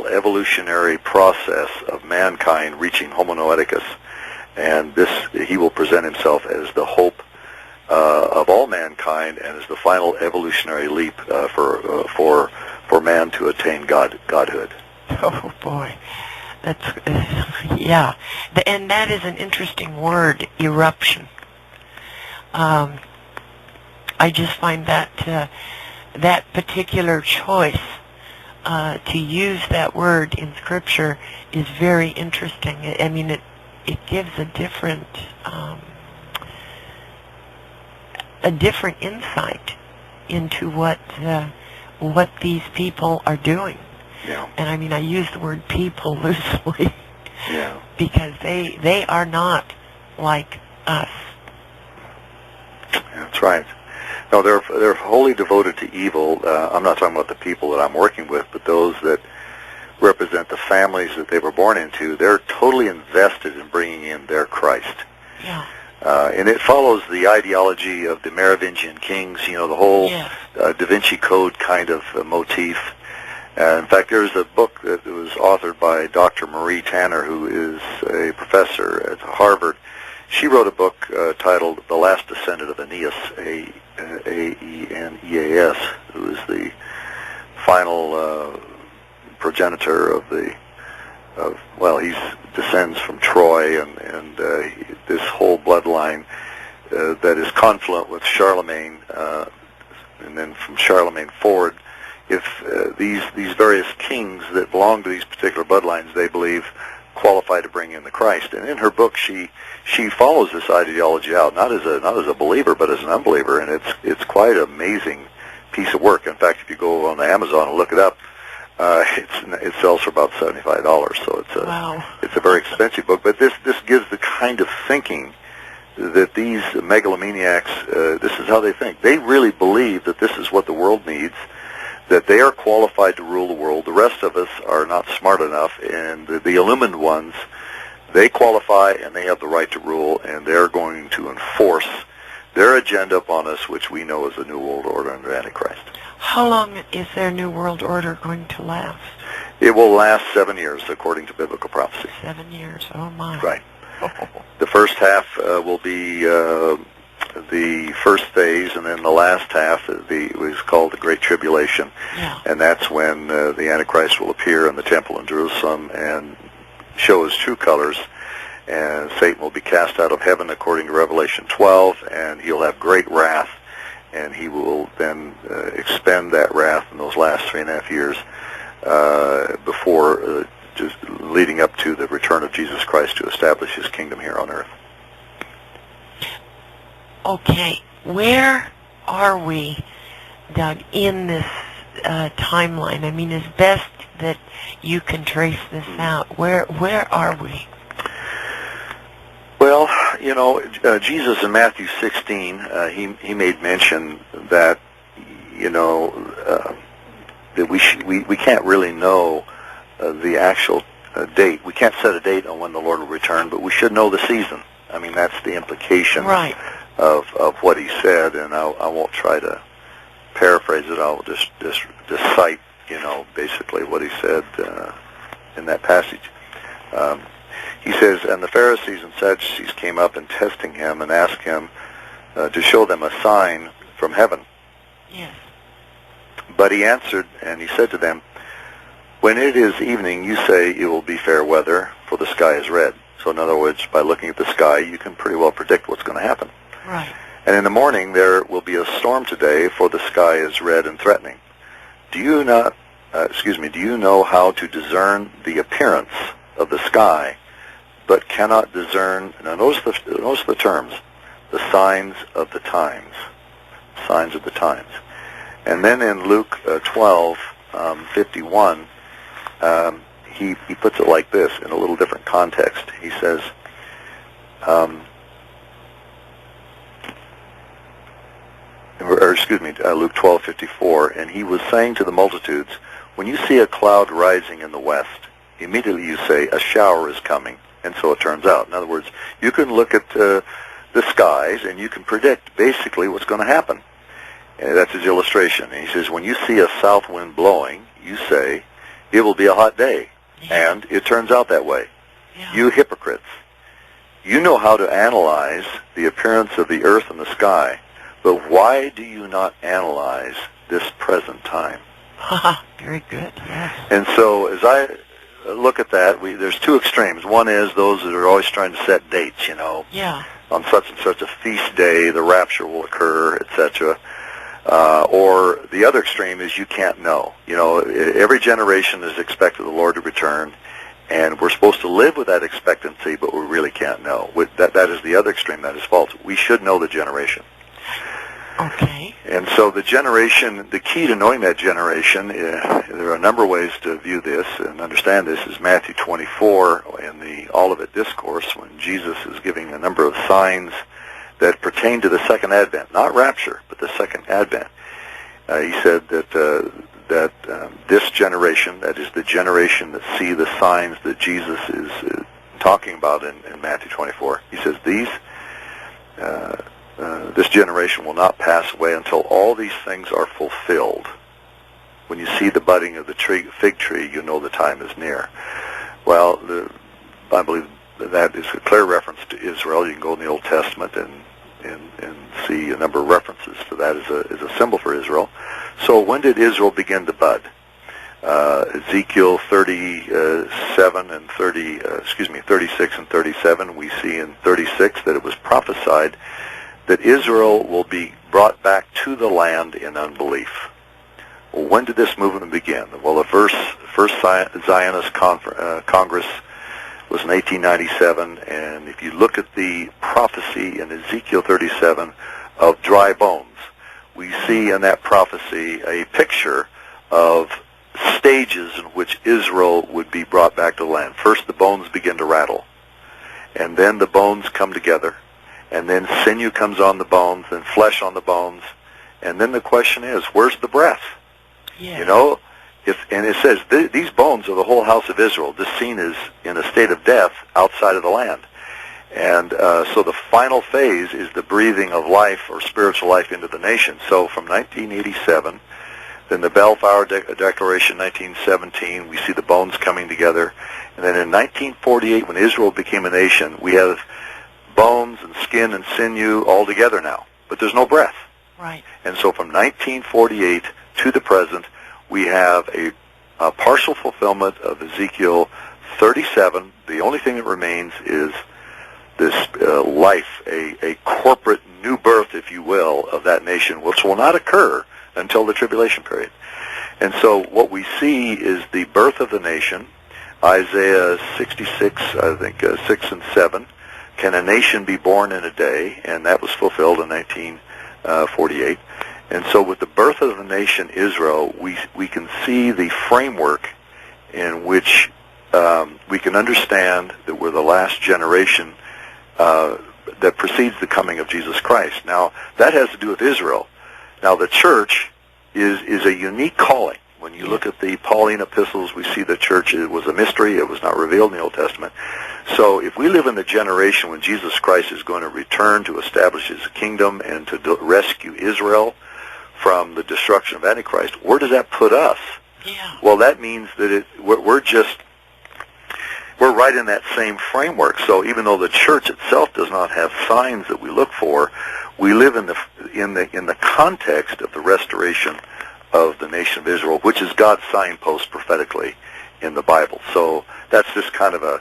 evolutionary process of mankind reaching Homo noeticus, and he will present himself as the hope of all mankind, and as the final evolutionary leap for man to attain godhood. Oh boy, that's yeah, and that is an interesting word, eruption. I just find that that particular choice to use that word in Scripture is very interesting. I mean, it gives a different insight into what these people are doing. Yeah. And I mean, I use the word people loosely. Yeah. Because they are not like us. That's right. No, they're wholly devoted to evil. I'm not talking about the people that I'm working with, but those that represent the families that they were born into. They're totally invested in bringing in their Christ. Yeah. And it follows the ideology of the Merovingian kings, the whole Da Vinci Code kind of motif. In fact, there's a book that was authored by Dr. Marie Tanner, who is a professor at Harvard. She wrote a book titled The Last Descendant of Aeneas, A-E-N-E-A-S, who is the final progenitor he descends from Troy, and this whole bloodline that is confluent with Charlemagne, and then from Charlemagne forward, if these various kings that belong to these particular bloodlines, they believe qualify to bring in the Christ. And in her book, she follows this ideology out, not as a believer, but as an unbeliever, and it's quite an amazing piece of work. In fact, if you go on Amazon and look it up, it sells for about $75. So it's a very expensive book. But this gives the kind of thinking that these megalomaniacs, this is how they think. They really believe that this is what the world needs, that they are qualified to rule the world. The rest of us are not smart enough, and the illumined ones, they qualify and they have the right to rule, and they're going to enforce their agenda upon us, which we know as the New World Order under Antichrist. How long is their New World Order going to last? It will last 7 years, according to biblical prophecy. 7 years, oh my. Right. The first half will be the first phase, and then the last half is called the Great Tribulation. Yeah. And that's when the Antichrist will appear in the temple in Jerusalem and show his true colors, and Satan will be cast out of heaven according to Revelation 12, and he'll have great wrath, and he will then expend that wrath in those last 3.5 years before just leading up to the return of Jesus Christ to establish his kingdom here on earth. Okay, where are we, Doug, in this timeline? I mean, as best that you can trace this out, where are we? Well, Jesus in Matthew 16, he made mention that that we can't really know the actual date. We can't set a date on when the Lord will return, but we should know the season. I mean, that's the implication. Right. Of what he said, and I won't try to paraphrase it. I'll just cite, basically what he said in that passage. He says, and the Pharisees and Sadducees came up and testing him and asked him to show them a sign from heaven. Yes. But he answered, and he said to them, when it is evening, you say it will be fair weather, for the sky is red. So in other words, by looking at the sky, you can pretty well predict what's going to happen. Right. And in the morning there will be a storm today, for the sky is red and threatening. Do you know how to discern the appearance of the sky, but cannot discern, now notice the terms, the signs of the times. Signs of the times. And then in Luke 12:51, he puts it like this in a little different context. He says, Luke 12:54, and he was saying to the multitudes, when you see a cloud rising in the west, immediately you say, a shower is coming, and so it turns out. In other words, you can look at the skies, and you can predict basically what's going to happen. And that's his illustration. And he says, when you see a south wind blowing, you say, it will be a hot day. Yeah. And it turns out that way. Yeah. You hypocrites. You know how to analyze the appearance of the earth and the sky, but why do you not analyze this present time? Very good. Yes. And so as I look at that, there's two extremes. One is those that are always trying to set dates, Yeah. on such and such a feast day, the rapture will occur, etc. Or the other extreme is you can't know. Every generation is expected the Lord to return, and we're supposed to live with that expectancy, but we really can't know. That is the other extreme. That is false. We should know the generation. Okay. And so the generation, the key to knowing that generation, there are a number of ways to view this and understand this, is Matthew 24 in the Olivet Discourse, when Jesus is giving a number of signs that pertain to the second advent, not rapture, but the second advent. He said that this generation, that is the generation that see the signs that Jesus is talking about in Matthew 24, he says this generation will not pass away until all these things are fulfilled. When you see the budding of the fig tree, you know the time is near. Well, I believe that is a clear reference to Israel. You can go in the Old Testament and see a number of references to that as a symbol for Israel. So when did Israel begin to bud? Ezekiel 37 and 36 and 37, we see in 36 that it was prophesied that Israel will be brought back to the land in unbelief. Well, when did this movement begin? Well, the first Zionist Congress was in 1897, and if you look at the prophecy in Ezekiel 37 of dry bones, we see in that prophecy a picture of stages in which Israel would be brought back to the land. First, the bones begin to rattle, and then the bones come together, and then sinew comes on the bones, and flesh on the bones, and then the question is, where's the breath? Yeah. And it says, these bones are the whole house of Israel. This scene is in a state of death outside of the land. And so the final phase is the breathing of life or spiritual life into the nation. So from 1987, then the Balfour Declaration, 1917, we see the bones coming together. And then in 1948, when Israel became a nation, we have bones and skin and sinew all together now. But there's no breath. Right. And so from 1948 to the present, we have a partial fulfillment of Ezekiel 37. The only thing that remains is this life, a corporate new birth, if you will, of that nation, which will not occur until the tribulation period. And so what we see is the birth of the nation. Isaiah 66, I think, 6 and 7. Can a nation be born in a day? And that was fulfilled in 1948. And so with the birth of the nation Israel, we can see the framework in which we can understand that we're the last generation that precedes the coming of Jesus Christ. Now, that has to do with Israel. Now, the church is a unique calling. When you look at the Pauline epistles, we see the church, it was a mystery. It was not revealed in the Old Testament. So if we live in the generation when Jesus Christ is going to return to establish his kingdom and to rescue Israel from the destruction of Antichrist, where does that put us? Yeah. Well, that means that we're right in that same framework. So even though the church itself does not have signs that we look for, we live in the context of the restoration of the nation of Israel, which is God's signpost prophetically in the Bible. So that's just kind of an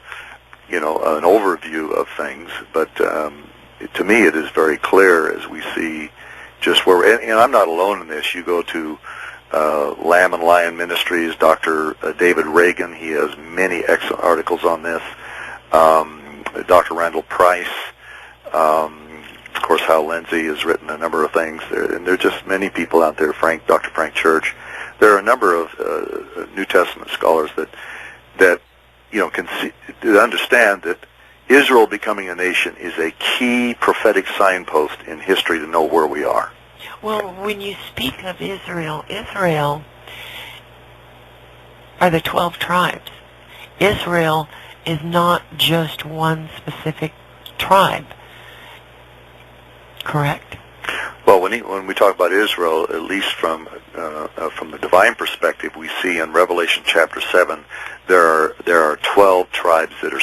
overview of things. But to me, it is very clear as we see just where, and I'm not alone in this. You go to Lamb and Lion Ministries, Dr. David Reagan, he has many excellent articles on this. Dr. Randall Price, of course, Hal Lindsey has written a number of things, and there are just many people out there. Dr. Frank Church. There are a number of New Testament scholars that can see, to understand that Israel becoming a nation is a key prophetic signpost in history to know where we are. Well, when you speak of Israel are the 12 tribes. Israel is not just one specific tribe, correct? Well, Well, when we talk about Israel, at least from the divine perspective, we see in Revelation chapter 7 there are 12 tribes that are